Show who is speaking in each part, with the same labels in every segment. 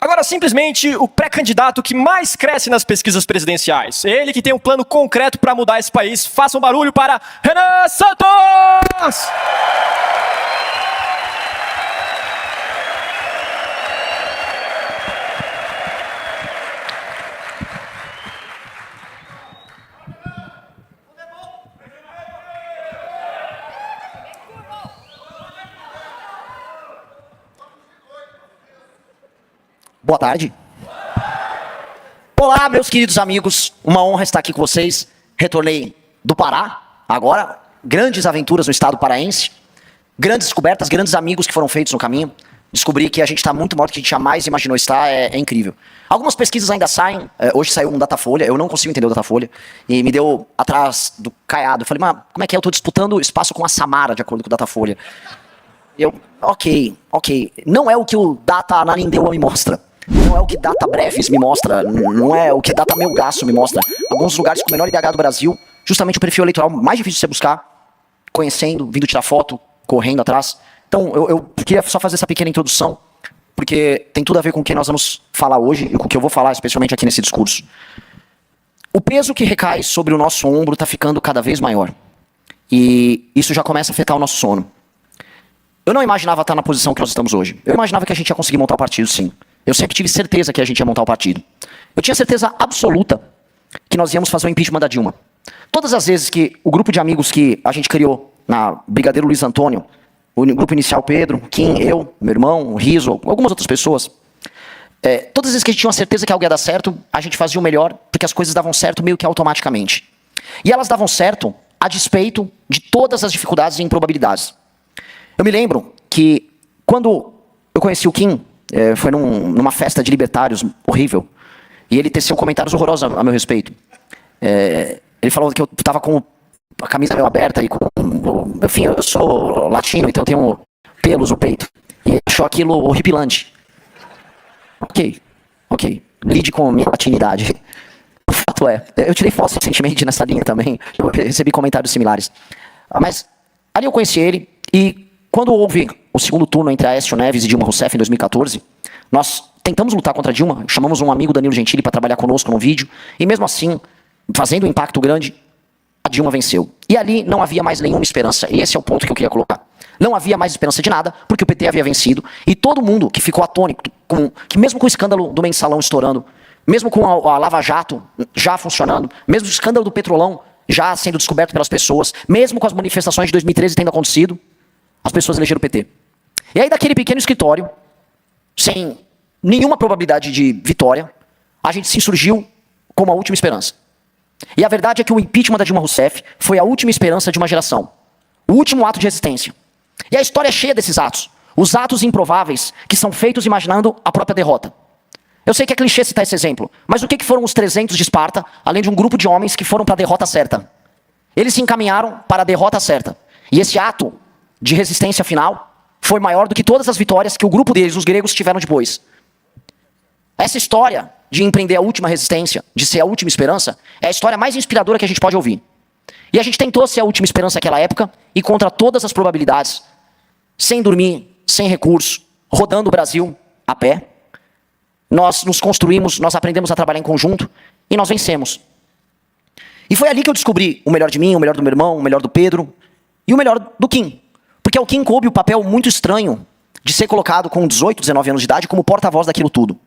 Speaker 1: Agora, simplesmente, o pré-candidato que mais cresce nas pesquisas presidenciais. Ele que tem um plano concreto para mudar esse país. Façam barulho para Renan Santos!
Speaker 2: Boa tarde. Olá, meus queridos amigos. Uma honra estar aqui com vocês. Retornei do Pará, agora. Grandes aventuras no estado paraense. Grandes descobertas, grandes amigos que foram feitos no caminho. Descobri que a gente está muito maior do que a gente jamais imaginou estar. É incrível. Algumas pesquisas ainda saem. Hoje saiu um Datafolha. Eu não consigo entender o Datafolha. E me deu atrás do caiado. Eu falei, mas como é que é? Eu estou disputando espaço com a Samara, de acordo com o Datafolha. Ok. Não é o que o Data Ananindeua me mostra. Não é o que Data Brefs me mostra, não é o que Data Melgaço me mostra. Alguns lugares com o menor IDH do Brasil, justamente o perfil eleitoral mais difícil de você buscar, conhecendo, vindo tirar foto, correndo atrás. Então, eu queria só fazer essa pequena introdução, porque tem tudo a ver com o que nós vamos falar hoje e com o que eu vou falar, especialmente aqui nesse discurso. O peso que recai sobre o nosso ombro está ficando cada vez maior. E isso já começa a afetar o nosso sono. Eu não imaginava estar na posição que nós estamos hoje. Eu imaginava que a gente ia conseguir montar o partido, sim. Eu sempre tive certeza que a gente ia montar o partido. Eu tinha certeza absoluta que nós íamos fazer o impeachment da Dilma. Todas as vezes que o grupo de amigos que a gente criou na Brigadeiro Luiz Antônio, o grupo inicial Pedro, Kim, eu, meu irmão, o Riso, algumas outras pessoas, todas as vezes que a gente tinha uma certeza que algo ia dar certo, a gente fazia o melhor, porque as coisas davam certo meio que automaticamente. E elas davam certo a despeito de todas as dificuldades e improbabilidades. Eu me lembro que quando eu conheci o Kim, foi numa festa de libertários horrível, e ele teceu comentários horrorosos a meu respeito. Ele falou que eu estava com a camisa meio aberta, e enfim, eu sou latino, então eu tenho pelos no peito. E ele achou aquilo horripilante. Ok. Lide com a minha latinidade. O fato é, eu tirei foto recentemente nessa linha também, eu recebi comentários similares. Mas ali eu conheci ele, e quando houve o segundo turno entre Aécio Neves e Dilma Rousseff em 2014, nós tentamos lutar contra a Dilma, chamamos um amigo, Danilo Gentili, para trabalhar conosco no vídeo, e mesmo assim, fazendo um impacto grande, a Dilma venceu. E ali não havia mais nenhuma esperança, e esse é o ponto que eu queria colocar. Não havia mais esperança de nada, porque o PT havia vencido, e todo mundo que ficou atônito, que mesmo com o escândalo do Mensalão estourando, mesmo com a Lava Jato já funcionando, mesmo o escândalo do Petrolão já sendo descoberto pelas pessoas, mesmo com as manifestações de 2013 tendo acontecido, as pessoas elegeram o PT. E aí, daquele pequeno escritório, sem nenhuma probabilidade de vitória, a gente se insurgiu como a última esperança. E a verdade é que o impeachment da Dilma Rousseff foi a última esperança de uma geração. O último ato de resistência. E a história é cheia desses atos. Os atos improváveis que são feitos imaginando a própria derrota. Eu sei que é clichê citar esse exemplo, mas o que foram os 300 de Esparta, além de um grupo de homens que foram para a derrota certa? Eles se encaminharam para a derrota certa. E esse ato de resistência final foi maior do que todas as vitórias que o grupo deles, os gregos, tiveram depois. Essa história de empreender a última resistência, de ser a última esperança, é a história mais inspiradora que a gente pode ouvir. E a gente tentou ser a última esperança naquela época, e contra todas as probabilidades, sem dormir, sem recurso, rodando o Brasil a pé, nós nos construímos, nós aprendemos a trabalhar em conjunto, e nós vencemos. E foi ali que eu descobri o melhor de mim, o melhor do meu irmão, o melhor do Pedro, e o melhor do Kim. Porque ao Kim coube o papel muito estranho de ser colocado com 18, 19 anos de idade como porta-voz daquilo tudo.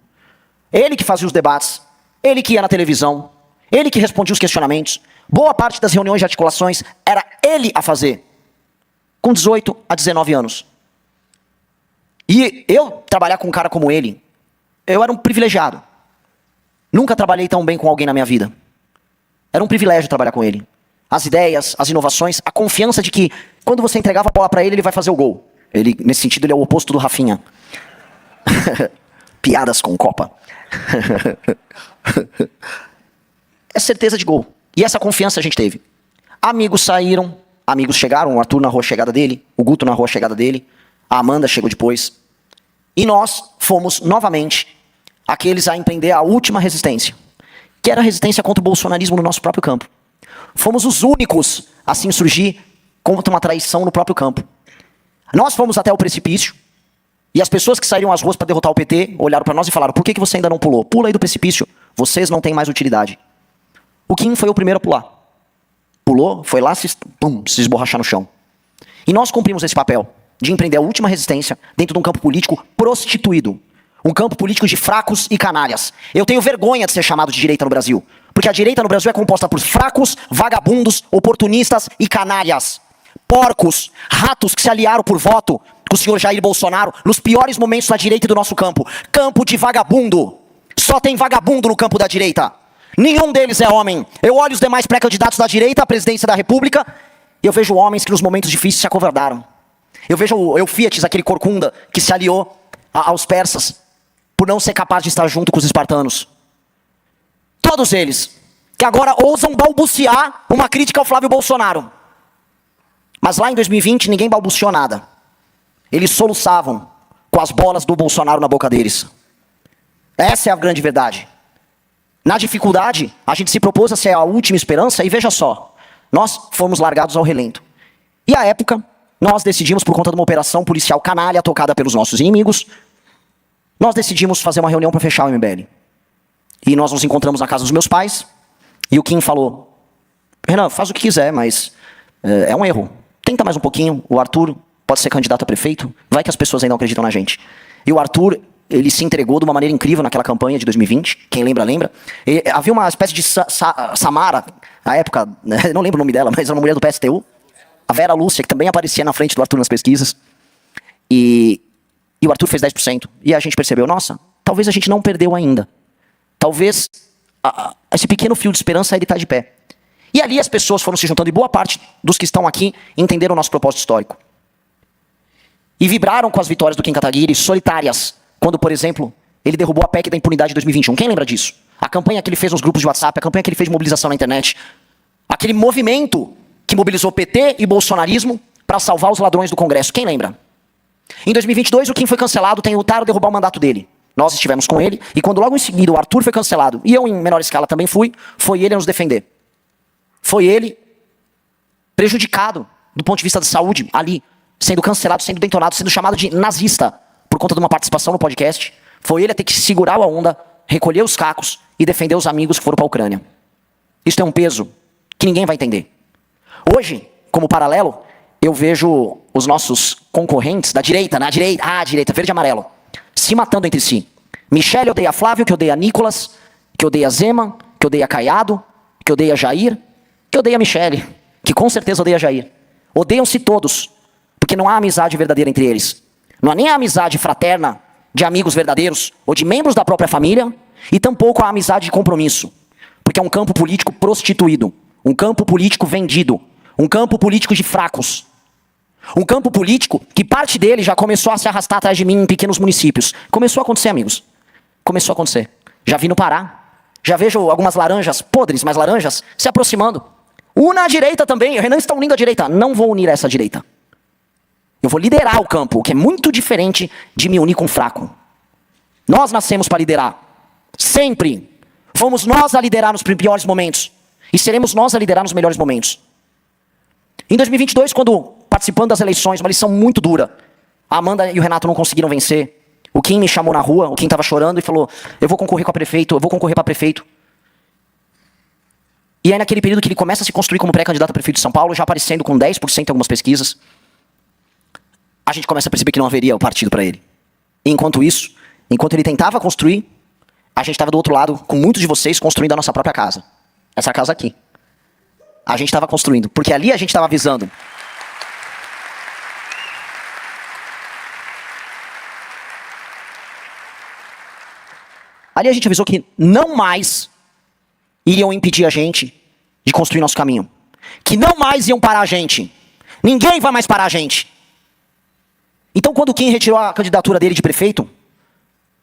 Speaker 2: Ele que fazia os debates, ele que ia na televisão, ele que respondia os questionamentos. Boa parte das reuniões de articulações era ele a fazer, com 18 a 19 anos. E eu trabalhar com um cara como ele, eu era um privilegiado. Nunca trabalhei tão bem com alguém na minha vida. Era um privilégio trabalhar com ele. As ideias, as inovações, a confiança de que quando você entregava a bola para ele, ele vai fazer o gol. Ele, nesse sentido, ele é o oposto do Rafinha. Piadas com Copa. É certeza de gol. E essa confiança a gente teve. Amigos saíram, amigos chegaram, o Arthur narrou a chegada dele, o Guto narrou a chegada dele, a Amanda chegou depois. E nós fomos, novamente, aqueles a empreender a última resistência, que era a resistência contra o bolsonarismo no nosso próprio campo. Fomos os únicos a se insurgir contra uma traição no próprio campo. Nós fomos até o precipício, E as pessoas que saíram às ruas para derrotar o PT olharam para nós e falaram: por que você ainda não pulou? Pula aí do precipício. Vocês não têm mais utilidade. O Kim foi o primeiro a pular. Pulou, foi lá, se esborrachar no chão. E nós cumprimos esse papel de empreender a última resistência dentro de um campo político prostituído. Um campo político de fracos e canalhas. Eu tenho vergonha de ser chamado de direita no Brasil. Porque a direita no Brasil é composta por fracos, vagabundos, oportunistas e canalhas. Porcos, ratos que se aliaram por voto com o senhor Jair Bolsonaro nos piores momentos da direita do nosso campo. Campo de vagabundo. Só tem vagabundo no campo da direita. Nenhum deles é homem. Eu olho os demais pré-candidatos da direita à presidência da República e eu vejo homens que nos momentos difíceis se acovardaram. Eu vejo o Eufíates, aquele corcunda que se aliou aos persas por não ser capaz de estar junto com os espartanos. Todos eles que agora ousam balbuciar uma crítica ao Flávio Bolsonaro. Mas lá em 2020 ninguém balbuciou nada. Eles soluçavam com as bolas do Bolsonaro na boca deles. Essa é a grande verdade. Na dificuldade, a gente se propôs a ser a última esperança e veja só, nós fomos largados ao relento. E à época, nós decidimos, por conta de uma operação policial canalha tocada pelos nossos inimigos, nós decidimos fazer uma reunião para fechar o MBL. E nós nos encontramos na casa dos meus pais e o Kim falou: Renan, faz o que quiser, mas é um erro. Tenta mais um pouquinho, o Arthur pode ser candidato a prefeito, vai que as pessoas ainda não acreditam na gente. E o Arthur, ele se entregou de uma maneira incrível naquela campanha de 2020, quem lembra, lembra. E havia uma espécie de Samara, na época, né, não lembro o nome dela, mas era uma mulher do PSTU, a Vera Lúcia, que também aparecia na frente do Arthur nas pesquisas. E o Arthur fez 10%. E a gente percebeu, nossa, talvez a gente não perdeu ainda. Talvez esse pequeno fio de esperança ele está de pé. E ali as pessoas foram se juntando, e boa parte dos que estão aqui entenderam o nosso propósito histórico. E vibraram com as vitórias do Kim Kataguiri, solitárias, quando, por exemplo, ele derrubou a PEC da impunidade de 2021. Quem lembra disso? A campanha que ele fez nos grupos de WhatsApp, a campanha que ele fez de mobilização na internet. Aquele movimento que mobilizou PT e bolsonarismo para salvar os ladrões do Congresso. Quem lembra? Em 2022, o Kim foi cancelado, tentaram derrubar o mandato dele. Nós estivemos com ele, e quando logo em seguida o Arthur foi cancelado, e eu em menor escala também fui, foi ele a nos defender. Foi ele prejudicado do ponto de vista da saúde, ali, sendo cancelado, sendo detonado, sendo chamado de nazista por conta de uma participação no podcast. Foi ele a ter que segurar a onda, recolher os cacos e defender os amigos que foram para a Ucrânia. Isso tem um peso que ninguém vai entender. Hoje, como paralelo, eu vejo os nossos concorrentes da direita, direita, verde e amarelo, se matando entre si. Michele odeia Flávio, que odeia Nicolas, que odeia Zema, que odeia Caiado, que odeia Jair, que odeia Michele, que com certeza odeia Jair. Odeiam-se todos, porque não há amizade verdadeira entre eles. Não há nem a amizade fraterna de amigos verdadeiros ou de membros da própria família, e tampouco a amizade de compromisso, porque é um campo político prostituído, um campo político vendido, um campo político de fracos. Um campo político que parte dele já começou a se arrastar atrás de mim em pequenos municípios. Começou a acontecer, amigos. Começou a acontecer. Já vi no Pará. Já vejo algumas laranjas, podres, mas laranjas, se aproximando. Una a direita também. O Renan está unindo a direita. Não vou unir essa direita. Eu vou liderar o campo, o que é muito diferente de me unir com um fraco. Nós nascemos para liderar. Sempre. Fomos nós a liderar nos piores momentos. E seremos nós a liderar nos melhores momentos. Em 2022, quando participando das eleições, uma lição muito dura, a Amanda e o Renato não conseguiram vencer. O Kim me chamou na rua, o Kim estava chorando e falou: eu vou concorrer com a prefeito, eu vou concorrer para prefeito. E aí naquele período que ele começa a se construir como pré-candidato a prefeito de São Paulo, já aparecendo com 10% em algumas pesquisas, a gente começa a perceber que não haveria o partido para ele. E enquanto isso, enquanto ele tentava construir, a gente estava do outro lado, com muitos de vocês, construindo a nossa própria casa. Essa casa aqui. A gente estava construindo, porque ali a gente estava avisando. Ali a gente avisou que não mais iriam impedir a gente de construir nosso caminho. Que não mais iam parar a gente. Ninguém vai mais parar a gente. Então quando o Kim retirou a candidatura dele de prefeito,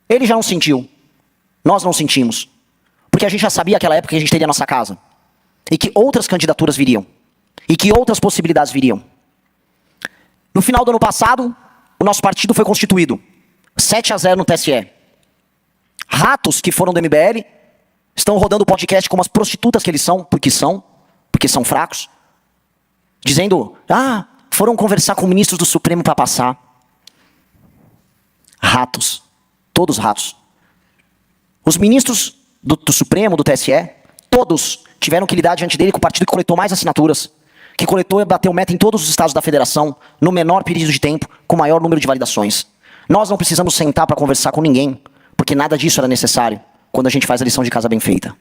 Speaker 2: ele já não sentiu. Nós não sentimos. Porque a gente já sabia naquela época que a gente teria a nossa casa. E que outras candidaturas viriam. E que outras possibilidades viriam. No final do ano passado, o nosso partido foi constituído. 7-0 no TSE. Ratos que foram do MBL estão rodando o podcast como as prostitutas que eles são, porque são fracos. Dizendo, foram conversar com ministros do Supremo para passar. Ratos. Todos ratos. Os ministros do Supremo, do TSE, todos tiveram que lidar diante dele com o partido que coletou mais assinaturas, que coletou e bateu meta em todos os estados da federação, no menor período de tempo, com o maior número de validações. Nós não precisamos sentar para conversar com ninguém, porque nada disso era necessário quando a gente faz a lição de casa bem feita.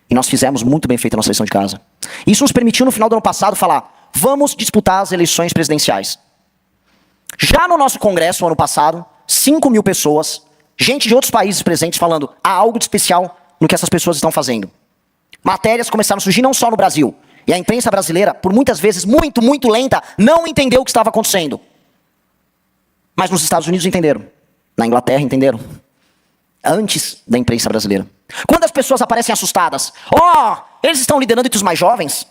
Speaker 2: E nós fizemos muito bem feita a nossa lição de casa. Isso nos permitiu, no final do ano passado, falar: vamos disputar as eleições presidenciais. Já no nosso congresso, ano passado, 5 mil pessoas, gente de outros países presentes, falando: há algo de especial no que essas pessoas estão fazendo. Matérias começaram a surgir não só no Brasil. E a imprensa brasileira, por muitas vezes muito lenta, não entendeu o que estava acontecendo. Mas nos Estados Unidos entenderam. Na Inglaterra entenderam. Antes da imprensa brasileira. Quando as pessoas aparecem assustadas: eles estão liderando entre os mais jovens.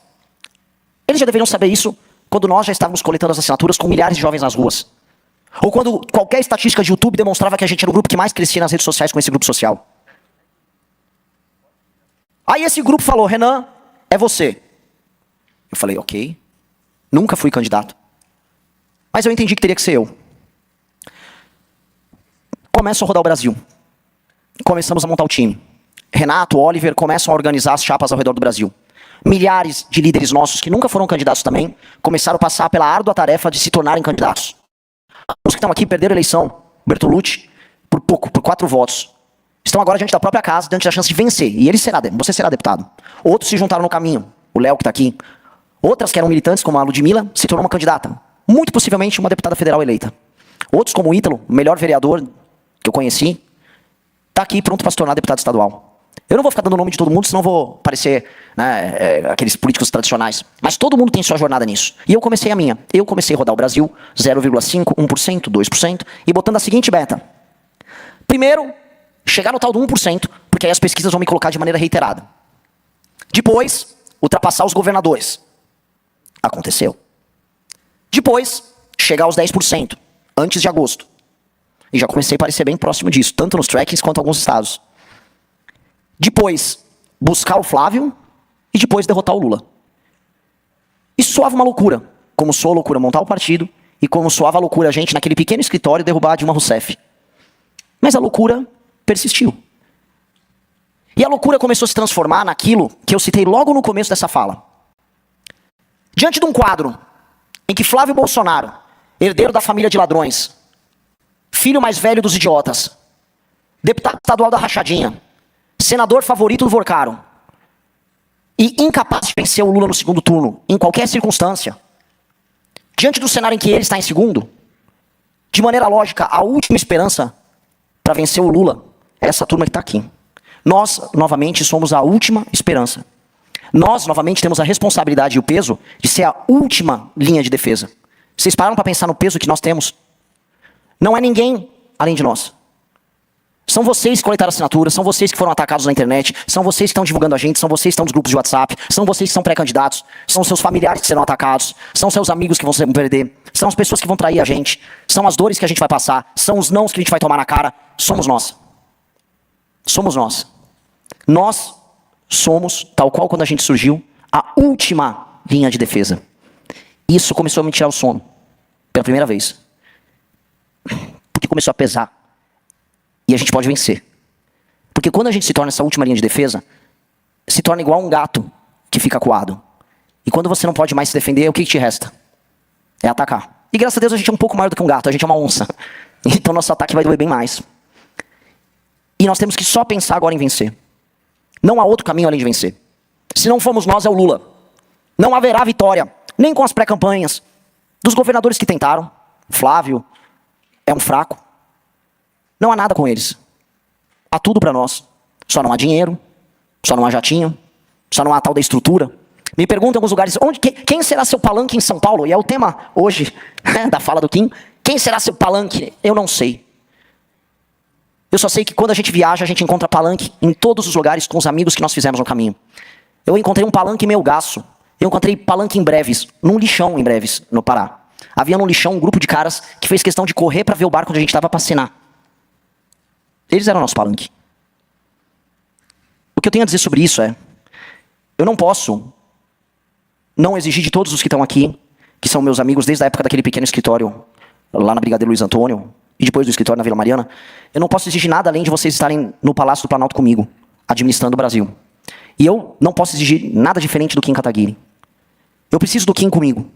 Speaker 2: Eles já deveriam saber isso quando nós já estávamos coletando as assinaturas com milhares de jovens nas ruas. Ou quando qualquer estatística de YouTube demonstrava que a gente era o grupo que mais crescia nas redes sociais com esse grupo social. Aí esse grupo falou: Renan, é você. Eu falei: ok. Nunca fui candidato. Mas eu entendi que teria que ser eu. Começo a rodar o Brasil. Começamos a montar o time. Renato, Oliver começam a organizar as chapas ao redor do Brasil. Milhares de líderes nossos que nunca foram candidatos também começaram a passar pela árdua tarefa de se tornarem candidatos. Os que estão aqui perderam a eleição, Bertolucci, por pouco, por 4 votos. Estão agora diante da própria casa, diante da chance de vencer. E você será deputado. Outros se juntaram no caminho. O Léo, que está aqui. Outras que eram militantes, como a Ludmilla, se tornou uma candidata. Muito possivelmente uma deputada federal eleita. Outros, como o Ítalo, o melhor vereador que eu conheci, está aqui pronto para se tornar deputado estadual. Eu não vou ficar dando o nome de todo mundo, senão vou parecer aqueles políticos tradicionais. Mas todo mundo tem sua jornada nisso. E eu comecei a minha. Eu comecei a rodar o Brasil 0,5%, 1%, 2%, e botando a seguinte meta. Primeiro, chegar no tal do 1%, porque aí as pesquisas vão me colocar de maneira reiterada. Depois, ultrapassar os governadores. Aconteceu. Depois, chegar aos 10%, antes de agosto. E já comecei a parecer bem próximo disso, tanto nos trackings quanto em alguns estados. Depois, buscar o Flávio e depois derrotar o Lula. Isso soava uma loucura, como soa a loucura montar o partido e como soava a loucura a gente naquele pequeno escritório derrubar a Dilma Rousseff. Mas a loucura persistiu. E a loucura começou a se transformar naquilo que eu citei logo no começo dessa fala. Diante de um quadro em que Flávio Bolsonaro, herdeiro da família de ladrões, filho mais velho dos idiotas, deputado estadual da rachadinha, senador favorito do Vorcaro, e incapaz de vencer o Lula no segundo turno, em qualquer circunstância, diante do cenário em que ele está em segundo, de maneira lógica, a última esperança para vencer o Lula é essa turma que está aqui. Nós, novamente, somos a última esperança. Nós, novamente, temos a responsabilidade e o peso de ser a última linha de defesa. Vocês pararam para pensar no peso que nós temos? Não é ninguém além de nós. São vocês que coletaram assinaturas, são vocês que foram atacados na internet, são vocês que estão divulgando a gente, são vocês que estão nos grupos de WhatsApp, são vocês que são pré-candidatos, são seus familiares que serão atacados, são seus amigos que vão se perder, são as pessoas que vão trair a gente, são as dores que a gente vai passar, são os nãos que a gente vai tomar na cara. Somos nós. Somos nós. Nós somos, tal qual quando a gente surgiu, a última linha de defesa. Isso começou a me tirar o sono, pela primeira vez. Porque começou a pesar. E a gente pode vencer. Porque quando a gente se torna essa última linha de defesa, se torna igual um gato que fica acuado. E quando você não pode mais se defender, o que te resta? É atacar. E graças a Deus a gente é um pouco maior do que um gato, a gente é uma onça. Então nosso ataque vai doer bem mais. E nós temos que só pensar agora em vencer. Não há outro caminho além de vencer. Se não fomos nós, é o Lula. Não haverá vitória, nem com as pré-campanhas dos governadores que tentaram. Flávio é um fraco. Não há nada com eles. Há tudo para nós. Só não há dinheiro, só não há jatinho, só não há tal da estrutura. Me perguntam em alguns lugares, quem será seu palanque em São Paulo? E é o tema hoje da fala do Kim. Quem será seu palanque? Eu não sei. Eu só sei que quando a gente viaja, a gente encontra palanque em todos os lugares com os amigos que nós fizemos no caminho. Eu encontrei um palanque em Melgaço. Eu encontrei palanque em Breves, num lixão em Breves, no Pará. Havia no lixão um grupo de caras que fez questão de correr para ver o barco onde a gente estava para assinar. Eles eram nosso palanque. O que eu tenho a dizer sobre isso é, eu não posso não exigir de todos os que estão aqui, que são meus amigos desde a época daquele pequeno escritório lá na Brigadeiro Luiz Antônio, e depois do escritório na Vila Mariana, eu não posso exigir nada além de vocês estarem no Palácio do Planalto comigo, administrando o Brasil. E eu não posso exigir nada diferente do Kim Kataguiri. Eu preciso do Kim comigo.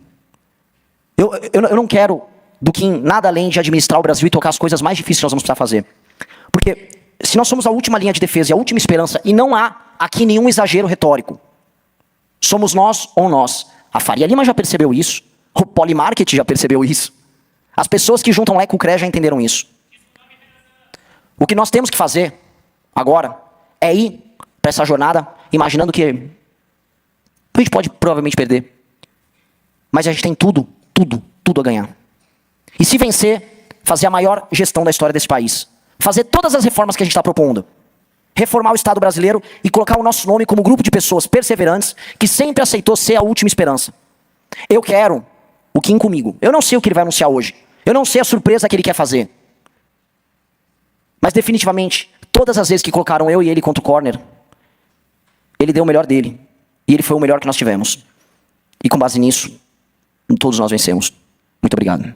Speaker 2: Eu não quero do Kim nada além de administrar o Brasil e tocar as coisas mais difíceis que nós vamos precisar fazer. Porque se nós somos a última linha de defesa e a última esperança, e não há aqui nenhum exagero retórico, somos nós ou nós. A Faria Lima já percebeu isso. O Polymarket já percebeu isso. As pessoas que juntam Lé com o CREA já entenderam isso. O que nós temos que fazer agora é ir para essa jornada imaginando que a gente pode provavelmente perder. Mas a gente tem tudo a ganhar. E se vencer, fazer a maior gestão da história desse país. Fazer todas as reformas que a gente está propondo. Reformar o Estado brasileiro e colocar o nosso nome como grupo de pessoas perseverantes que sempre aceitou ser a última esperança. Eu quero o Kim comigo. Eu não sei o que ele vai anunciar hoje. Eu não sei a surpresa que ele quer fazer. Mas definitivamente, todas as vezes que colocaram eu e ele contra o corner, ele deu o melhor dele. E ele foi o melhor que nós tivemos. E com base nisso, todos nós vencemos. Muito obrigado.